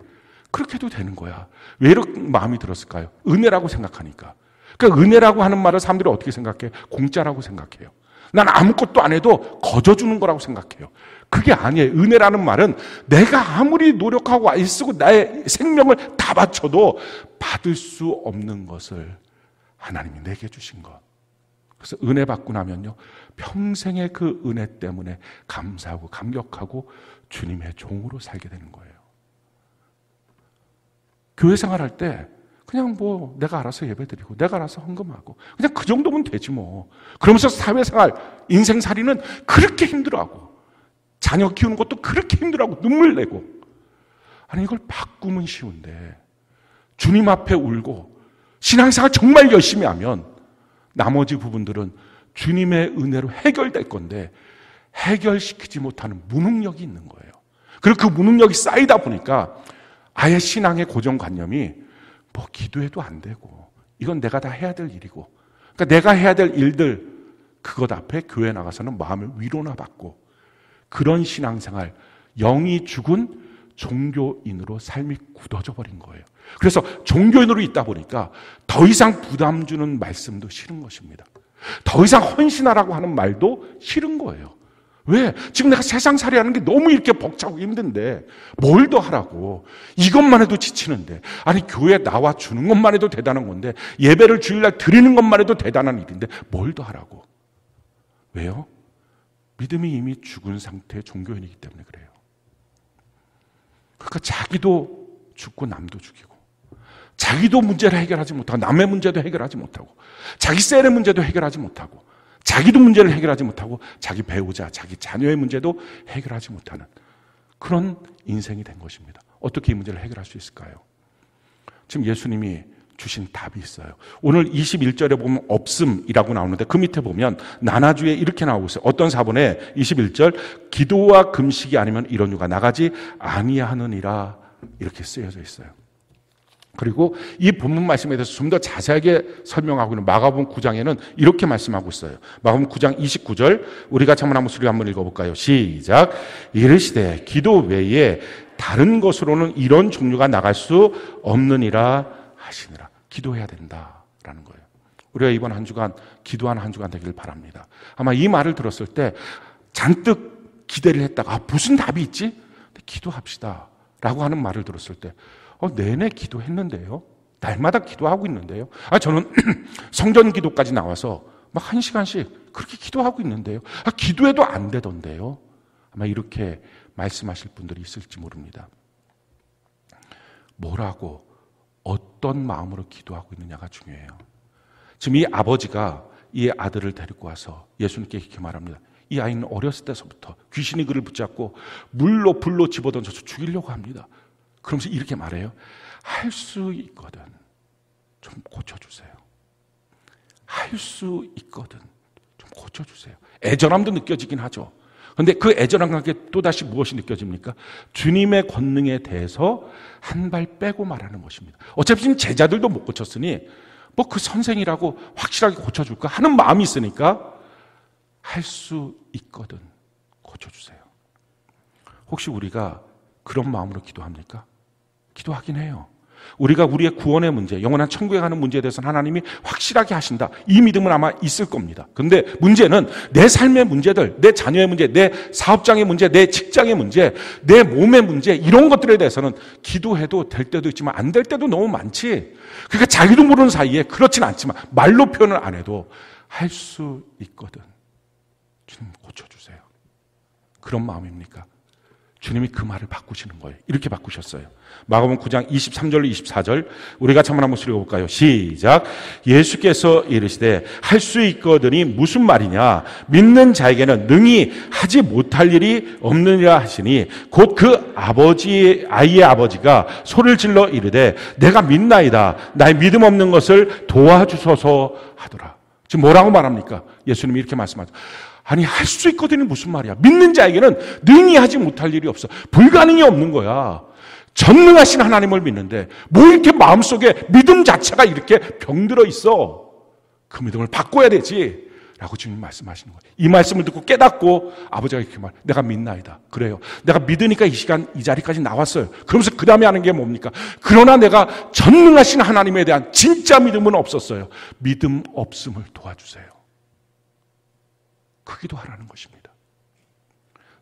그렇게 해도 되는 거야. 왜 이런 마음이 들었을까요? 은혜라고 생각하니까. 그러니까 은혜라고 하는 말을 사람들이 어떻게 생각해? 공짜라고 생각해요. 난 아무것도 안 해도 거저주는 거라고 생각해요. 그게 아니에요. 은혜라는 말은 내가 아무리 노력하고 애쓰고 나의 생명을 다 바쳐도 받을 수 없는 것을 하나님이 내게 주신 것. 그래서 은혜 받고 나면요, 평생의 그 은혜 때문에 감사하고 감격하고 주님의 종으로 살게 되는 거예요. 교회 생활할 때 그냥 뭐 내가 알아서 예배드리고 내가 알아서 헌금하고 그냥 그 정도면 되지 뭐. 그러면서 사회생활, 인생살이는 그렇게 힘들어하고 자녀 키우는 것도 그렇게 힘들어하고 눈물 내고. 아니 이걸 바꾸면 쉬운데 주님 앞에 울고 신앙생활 정말 열심히 하면 나머지 부분들은 주님의 은혜로 해결될 건데 해결시키지 못하는 무능력이 있는 거예요. 그리고 그 무능력이 쌓이다 보니까 아예 신앙의 고정관념이 뭐 기도해도 안 되고 이건 내가 다 해야 될 일이고, 그러니까 내가 해야 될 일들 그것 앞에 교회 나가서는 마음을 위로나 받고 그런 신앙생활, 영이 죽은 종교인으로 삶이 굳어져 버린 거예요. 그래서 종교인으로 있다 보니까 더 이상 부담 주는 말씀도 싫은 것입니다. 더 이상 헌신하라고 하는 말도 싫은 거예요. 왜? 지금 내가 세상살이 하는 게 너무 이렇게 벅차고 힘든데 뭘 더 하라고. 이것만 해도 지치는데. 아니 교회 나와 주는 것만 해도 대단한 건데, 예배를 주일날 드리는 것만 해도 대단한 일인데 뭘 더 하라고. 왜요? 믿음이 이미 죽은 상태의 종교인이기 때문에 그래요. 그러니까 자기도 죽고 남도 죽이고, 자기도 문제를 해결하지 못하고 남의 문제도 해결하지 못하고, 자기 셀의 문제도 해결하지 못하고, 자기도 문제를 해결하지 못하고 자기 배우자, 자기 자녀의 문제도 해결하지 못하는 그런 인생이 된 것입니다. 어떻게 이 문제를 해결할 수 있을까요? 지금 예수님이 주신 답이 있어요. 오늘 21절에 보면 없음이라고 나오는데 그 밑에 보면 나나주에 이렇게 나오고 있어요. 어떤 사본에 21절 기도와 금식이 아니면 이런 유가 나가지 아니하느니라 이렇게 쓰여져 있어요. 그리고 이 본문 말씀에 대해서 좀 더 자세하게 설명하고 있는 마가복음 9장에는 이렇게 말씀하고 있어요. 마가복음 9장 29절 우리가 한번 소리 한번 읽어볼까요? 시작. 이르시되 기도 외에 다른 것으로는 이런 종류가 나갈 수 없느니라 하시니라. 기도해야 된다라는 거예요. 우리가 이번 한 주간 기도하는 한 주간 되기를 바랍니다. 아마 이 말을 들었을 때 잔뜩 기대를 했다가 무슨 답이 있지? 기도합시다 라고 하는 말을 들었을 때 내내 기도했는데요. 날마다 기도하고 있는데요. 저는 성전 기도까지 나와서 막 1시간씩 그렇게 기도하고 있는데요. 기도해도 안 되던데요. 아마 이렇게 말씀하실 분들이 있을지 모릅니다. 뭐라고 어떤 마음으로 기도하고 있느냐가 중요해요. 지금 이 아버지가 이 아들을 데리고 와서 예수님께 이렇게 말합니다. 이 아이는 어렸을 때서부터 귀신이 그를 붙잡고 물로 불로 집어던져서 죽이려고 합니다. 그러면서 이렇게 말해요. 할 수 있거든 좀 고쳐주세요. 할 수 있거든 좀 고쳐주세요. 애절함도 느껴지긴 하죠. 그런데 그 애절함과 함께 또다시 무엇이 느껴집니까? 주님의 권능에 대해서 한 발 빼고 말하는 것입니다. 어차피 지금 제자들도 못 고쳤으니 뭐 그 선생이라고 확실하게 고쳐줄까 하는 마음이 있으니까 할 수 있거든 고쳐주세요. 혹시 우리가 그런 마음으로 기도합니까? 기도하긴 해요. 우리가 우리의 구원의 문제, 영원한 천국에 가는 문제에 대해서는 하나님이 확실하게 하신다. 이 믿음은 아마 있을 겁니다. 그런데 문제는 내 삶의 문제들, 내 자녀의 문제, 내 사업장의 문제, 내 직장의 문제, 내 몸의 문제, 이런 것들에 대해서는 기도해도 될 때도 있지만 안 될 때도 너무 많지. 그러니까 자기도 모르는 사이에 그렇진 않지만 말로 표현을 안 해도 할 수 있거든. 주님 고쳐주세요. 그런 마음입니까? 주님이 그 말을 바꾸시는 거예요. 이렇게 바꾸셨어요. 마가복음 9장 23절로 24절 우리 같이 한번 읽어볼까요? 시작. 예수께서 이르시되 할 수 있거든이 무슨 말이냐? 믿는 자에게는 능히 하지 못할 일이 없느니라 하시니 곧 그 아이의 아버지가 소리를 질러 이르되 내가 믿나이다. 나의 믿음 없는 것을 도와주소서 하더라. 지금 뭐라고 말합니까? 예수님이 이렇게 말씀하죠. 아니 할 수 있거든이 무슨 말이야. 믿는 자에게는 능히 하지 못할 일이 없어. 불가능이 없는 거야. 전능하신 하나님을 믿는데 뭐 이렇게 마음속에 믿음 자체가 이렇게 병들어 있어. 그 믿음을 바꿔야 되지 라고 주님 말씀하시는 거예요. 이 말씀을 듣고 깨닫고 아버지가 이렇게 말, 내가 믿나이다. 그래요. 내가 믿으니까 이 시간 이 자리까지 나왔어요. 그러면서 그 다음에 하는 게 뭡니까? 그러나 내가 전능하신 하나님에 대한 진짜 믿음은 없었어요. 믿음 없음을 도와주세요. 그 기도하라는 것입니다.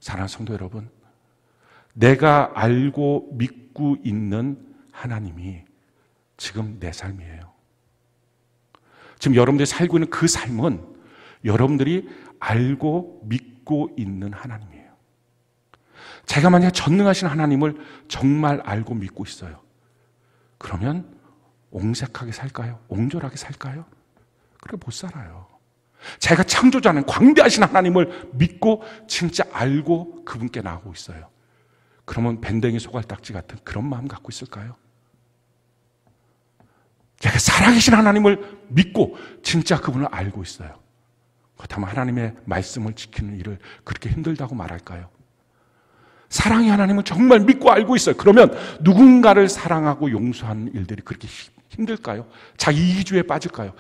사랑하는 성도 여러분, 내가 알고 믿고 있는 하나님이 지금 내 삶이에요. 지금 여러분들이 살고 있는 그 삶은 여러분들이 알고 믿고 있는 하나님이에요. 제가 만약 전능하신 하나님을 정말 알고 믿고 있어요. 그러면 옹색하게 살까요? 옹졸하게 살까요? 그래 못 살아요. 제가 창조자는 광대하신 하나님을 믿고 진짜 알고 그분께 나가고 있어요. 그러면 밴댕이 소갈딱지 같은 그런 마음 갖고 있을까요? 제가 살아계신 하나님을 믿고 진짜 그분을 알고 있어요. 그렇다면 하나님의 말씀을 지키는 일을 그렇게 힘들다고 말할까요? 사랑의 하나님은 정말 믿고 알고 있어요. 그러면 누군가를 사랑하고 용서하는 일들이 그렇게 힘들까요? 자기 이기주의에 빠질까요?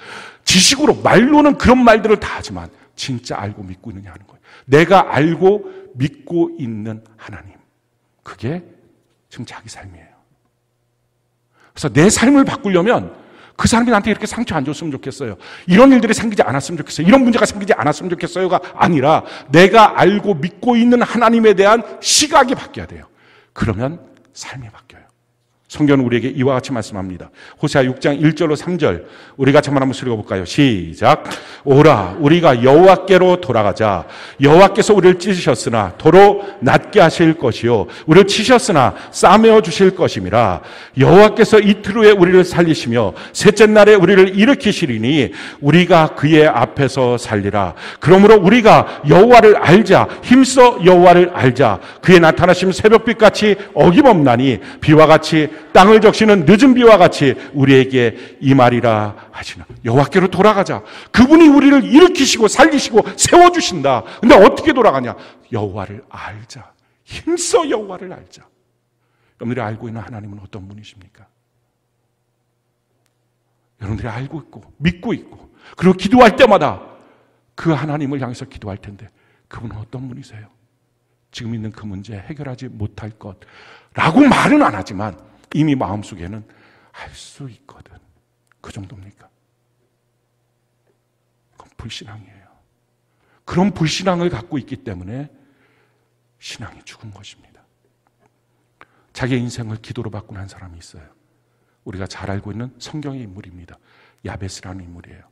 지식으로 말로는 그런 말들을 다 하지만 진짜 알고 믿고 있느냐 하는 거예요. 내가 알고 믿고 있는 하나님, 그게 지금 자기 삶이에요. 그래서 내 삶을 바꾸려면 그 사람이 나한테 이렇게 상처 안 줬으면 좋겠어요. 이런 일들이 생기지 않았으면 좋겠어요. 이런 문제가 생기지 않았으면 좋겠어요가 아니라 내가 알고 믿고 있는 하나님에 대한 시각이 바뀌어야 돼요. 그러면 삶이 바뀌어요. 성경은 우리에게 이와 같이 말씀합니다. 호세아 6장 1절로 3절 우리 같이 한번 읽어볼까요? 시작. 오라 우리가 여호와께로 돌아가자. 여호와께서 우리를 찢으셨으나 도로 낫게 하실 것이요 우리를 치셨으나 싸매어 주실 것임이라. 여호와께서 이틀 후에 우리를 살리시며 셋째 날에 우리를 일으키시리니 우리가 그의 앞에서 살리라. 그러므로 우리가 여호와를 알자. 힘써 여호와를 알자. 그의 나타나심 새벽빛같이 어김없나니 비와 같이 땅을 적시는 늦은 비와 같이 우리에게 임하리라 하시나. 여호와께로 돌아가자. 그분이 우리를 일으키시고 살리시고 세워주신다. 근데 어떻게 돌아가냐? 여호와를 알자. 힘써 여호와를 알자. 여러분들이 알고 있는 하나님은 어떤 분이십니까? 여러분들이 알고 있고 믿고 있고 그리고 기도할 때마다 그 하나님을 향해서 기도할 텐데 그분은 어떤 분이세요? 지금 있는 그 문제 해결하지 못할 것라고 말은 안 하지만 이미 마음속에는 할 수 있거든. 그 정도입니까? 그건 불신앙이에요. 그런 불신앙을 갖고 있기 때문에 신앙이 죽은 것입니다. 자기의 인생을 기도로 바꾼 한 사람이 있어요. 우리가 잘 알고 있는 성경의 인물입니다. 야베스라는 인물이에요.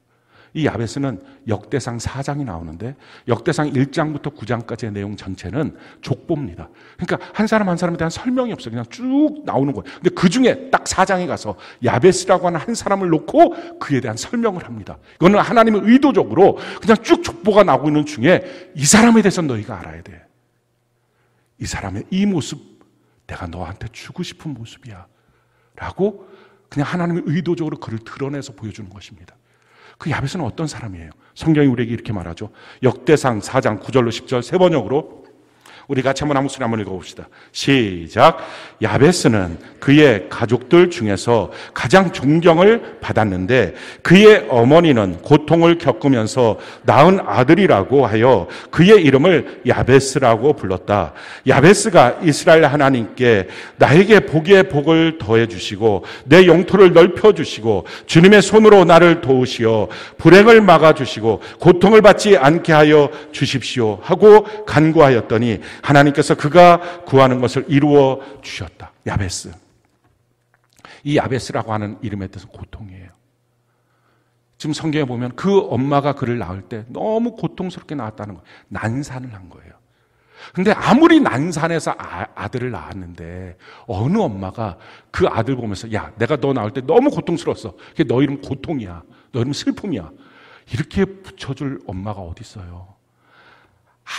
이 야베스는 역대상 4장이 나오는데 역대상 1장부터 9장까지의 내용 전체는 족보입니다. 그러니까 한 사람 한 사람에 대한 설명이 없어요. 그냥 쭉 나오는 거예요. 근데 그 중에 딱 4장에 가서 야베스라고 하는 한 사람을 놓고 그에 대한 설명을 합니다. 이거는 하나님은 의도적으로 그냥 쭉 족보가 나오고 있는 중에 이 사람에 대해서 너희가 알아야 돼. 이 사람의 이 모습 내가 너한테 주고 싶은 모습이야 라고 그냥 하나님이 의도적으로 그를 드러내서 보여주는 것입니다. 그 야베스는 어떤 사람이에요? 성경이 우리에게 이렇게 말하죠. 역대상 4장 9절로 10절 세 번역으로 우리 같이 한번 목소리 한번 읽어봅시다. 시작. 야베스는 그의 가족들 중에서 가장 존경을 받았는데 그의 어머니는 고통을 겪으면서 낳은 아들이라고 하여 그의 이름을 야베스라고 불렀다. 야베스가 이스라엘 하나님께 나에게 복의 복을 더해 주시고 내 영토를 넓혀 주시고 주님의 손으로 나를 도우시어 불행을 막아 주시고 고통을 받지 않게 하여 주십시오 하고 간구하였더니 하나님께서 그가 구하는 것을 이루어 주셨다. 야베스. 이 야베스라고 하는 이름의 뜻은 고통이에요. 지금 성경에 보면 그 엄마가 그를 낳을 때 너무 고통스럽게 낳았다는 거예요. 난산을 한 거예요. 근데 아무리 난산해서 아들을 낳았는데 어느 엄마가 그 아들 보면서 야, 내가 너 낳을 때 너무 고통스러웠어. 그게 너 이름 고통이야. 너 이름 슬픔이야. 이렇게 붙여줄 엄마가 어디 있어요?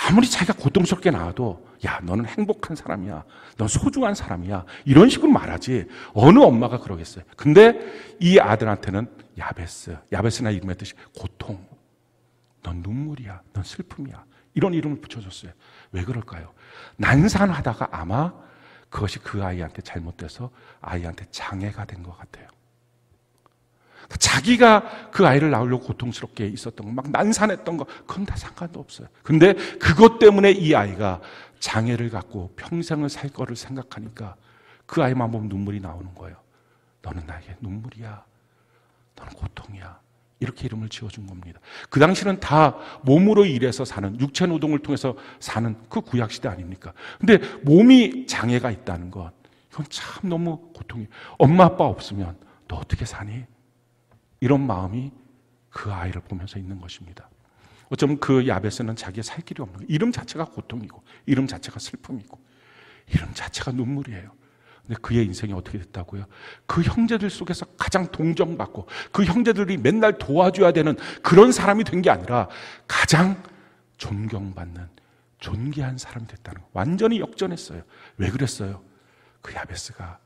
아무리 자기가 고통스럽게 나와도 야, 너는 행복한 사람이야. 넌 소중한 사람이야. 이런 식으로 말하지. 어느 엄마가 그러겠어요. 근데 이 아들한테는 야베스나 이름의 뜻이 고통. 넌 눈물이야. 넌 슬픔이야. 이런 이름을 붙여줬어요. 왜 그럴까요? 난산하다가 아마 그것이 그 아이한테 잘못돼서 아이한테 장애가 된 것 같아요. 자기가 그 아이를 낳으려고 고통스럽게 있었던 거, 막 난산했던 거, 그건 다 상관도 없어요. 근데 그것 때문에 이 아이가 장애를 갖고 평생을 살 거를 생각하니까 그 아이만 보면 눈물이 나오는 거예요. 너는 나에게 눈물이야. 너는 고통이야. 이렇게 이름을 지어준 겁니다. 그 당시는 다 몸으로 일해서 사는, 육체 노동을 통해서 사는 그 구약시대 아닙니까? 근데 몸이 장애가 있다는 것, 이건 참 너무 고통이에요. 엄마 아빠 없으면 너 어떻게 사니? 이런 마음이 그 아이를 보면서 있는 것입니다. 어쩌면 그 야베스는 자기의 살 길이 없는 거예요. 이름 자체가 고통이고 이름 자체가 슬픔이고 이름 자체가 눈물이에요. 근데 그의 인생이 어떻게 됐다고요? 그 형제들 속에서 가장 동정받고 그 형제들이 맨날 도와줘야 되는 그런 사람이 된 게 아니라 가장 존경받는 존귀한 사람이 됐다는 거예요. 완전히 역전했어요. 왜 그랬어요? 그 야베스가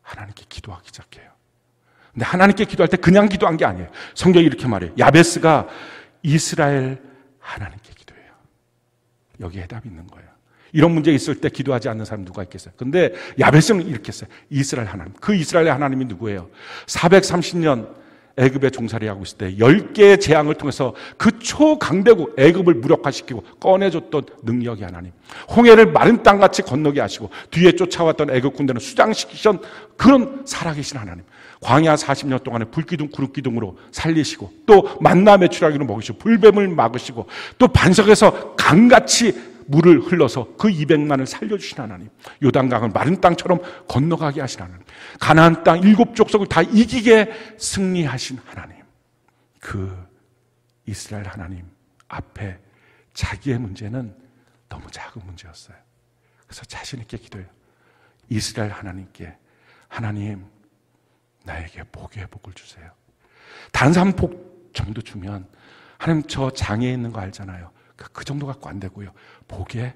하나님께 기도하기 시작해요. 근데 하나님께 기도할 때 그냥 기도한 게 아니에요. 성경이 이렇게 말해요. 야베스가 이스라엘 하나님께 기도해요. 여기에 해답이 있는 거예요. 이런 문제 있을 때 기도하지 않는 사람 누가 있겠어요? 근데 야베스는 이렇게 했어요. 이스라엘 하나님. 그 이스라엘의 하나님이 누구예요? 430년 애굽에 종살이하고 있을 때 10개의 재앙을 통해서 그 초강대국 애굽을 무력화시키고 꺼내줬던 능력의 하나님. 홍해를 마른 땅같이 건너게 하시고 뒤에 쫓아왔던 애굽 군대는 수장시키신 그런 살아계신 하나님. 광야 40년 동안에 불기둥 구름기둥으로 살리시고 또 만나 메추라기로 먹이시고 불뱀을 막으시고 또 반석에서 강같이 물을 흘러서 그 200만을 살려주신 하나님. 요단강을 마른 땅처럼 건너가게 하신 하나님. 가나안 땅 7족속을 다 이기게 승리하신 하나님. 그 이스라엘 하나님 앞에 자기의 문제는 너무 작은 문제였어요. 그래서 자신 있게 기도해요. 이스라엘 하나님께 하나님 나에게 복의 복을 주세요. 다른 사람 복 정도 주면 하나님 저 장애에 있는 거 알잖아요. 그 정도 갖고 안 되고요. 복에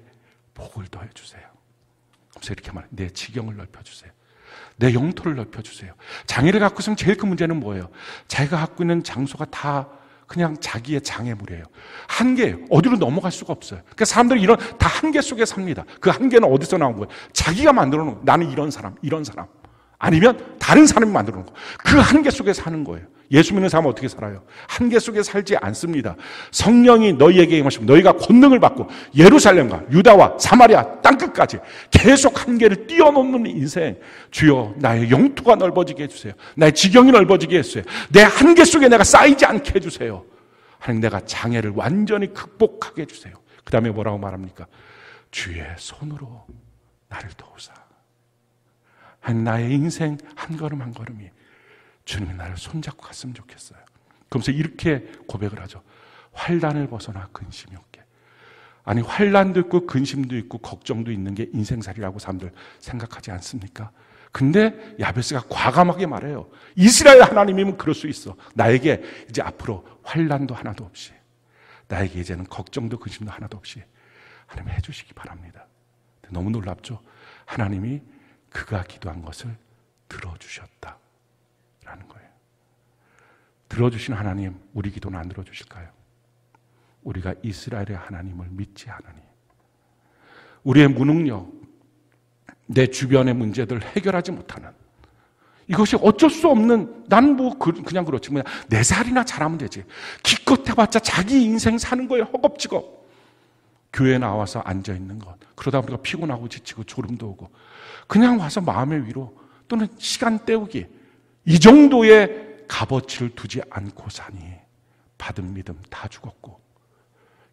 복을 더해 주세요. 그래서 이렇게 말해요. 내 지경을 넓혀주세요. 내 영토를 넓혀주세요. 장애를 갖고 있으면 제일 큰 문제는 뭐예요? 자기가 갖고 있는 장소가 다 그냥 자기의 장애물이에요. 한계예요. 어디로 넘어갈 수가 없어요. 그러니까 사람들이 이런 다 한계 속에 삽니다. 그 한계는 어디서 나온 거예요? 자기가 만들어 놓은 거예요. 나는 이런 사람, 이런 사람. 아니면 다른 사람이 만들어 놓은 거. 그 한계 속에 사는 거예요. 예수 믿는 사람은 어떻게 살아요? 한계 속에 살지 않습니다. 성령이 너희에게 임하시면 너희가 권능을 받고 예루살렘과 유다와 사마리아 땅끝까지 계속 한계를 뛰어넘는 인생. 주여 나의 영토가 넓어지게 해주세요. 나의 지경이 넓어지게 해주세요. 내 한계 속에 내가 쌓이지 않게 해주세요. 하나님 내가 장애를 완전히 극복하게 해주세요. 그 다음에 뭐라고 말합니까? 주의 손으로 나를 도우사. 나의 인생 한 걸음 한 걸음이 주님이 나를 손잡고 갔으면 좋겠어요. 그러면서 이렇게 고백을 하죠. 환난을 벗어나 근심이 없게. 아니 환난도 있고 근심도 있고 걱정도 있는 게 인생살이라고 사람들 생각하지 않습니까? 근데 야베스가 과감하게 말해요. 이스라엘 하나님이면 그럴 수 있어. 나에게 이제 앞으로 환난도 하나도 없이, 나에게 이제는 걱정도 근심도 하나도 없이 하나님 해주시기 바랍니다. 너무 놀랍죠? 하나님이 그가 기도한 것을 들어주셨다 라는 거예요. 들어주신 하나님, 우리 기도는 안 들어주실까요? 우리가 이스라엘의 하나님을 믿지 않으니, 우리의 무능력, 내 주변의 문제들을 해결하지 못하는, 이것이 어쩔 수 없는, 난 뭐 그냥 그렇지, 뭐냐, 4살이나 잘하면 되지, 기껏 해봤자 자기 인생 사는 거에 허겁지겁 교회에 나와서 앉아있는 것, 그러다 보니까 피곤하고 지치고 졸음도 오고 그냥 와서 마음의 위로 또는 시간 때우기, 이 정도의 값어치를 두지 않고 사니 받은 믿음 다 죽었고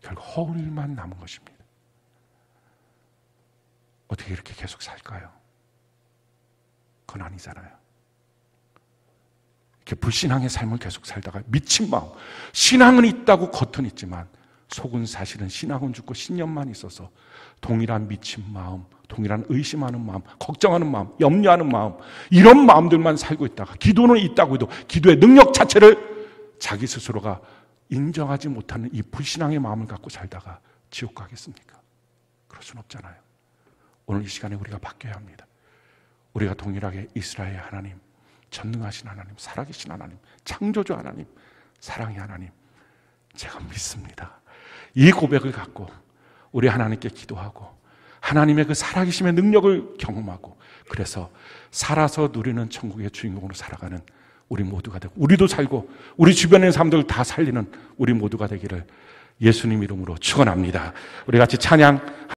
결국 허울만 남은 것입니다. 어떻게 이렇게 계속 살까요? 그건 아니잖아요. 이렇게 불신앙의 삶을 계속 살다가 미친 마음, 신앙은 있다고 겉은 있지만 속은 사실은 신앙은 죽고 신념만 있어서 동일한 미친 마음, 동일한 의심하는 마음, 걱정하는 마음, 염려하는 마음, 이런 마음들만 살고 있다가 기도는 있다고 해도 기도의 능력 자체를 자기 스스로가 인정하지 못하는 이 불신앙의 마음을 갖고 살다가 지옥 가겠습니까? 그럴 수는 없잖아요. 오늘 이 시간에 우리가 바뀌어야 합니다. 우리가 동일하게 이스라엘 하나님, 전능하신 하나님, 살아계신 하나님, 창조주 하나님, 사랑의 하나님, 제가 믿습니다. 이 고백을 갖고 우리 하나님께 기도하고 하나님의 그 살아계심의 능력을 경험하고 그래서 살아서 누리는 천국의 주인공으로 살아가는 우리 모두가 되고 우리도 살고 우리 주변의 사람들 다 살리는 우리 모두가 되기를 예수님 이름으로 축원합니다. 우리 같이 찬양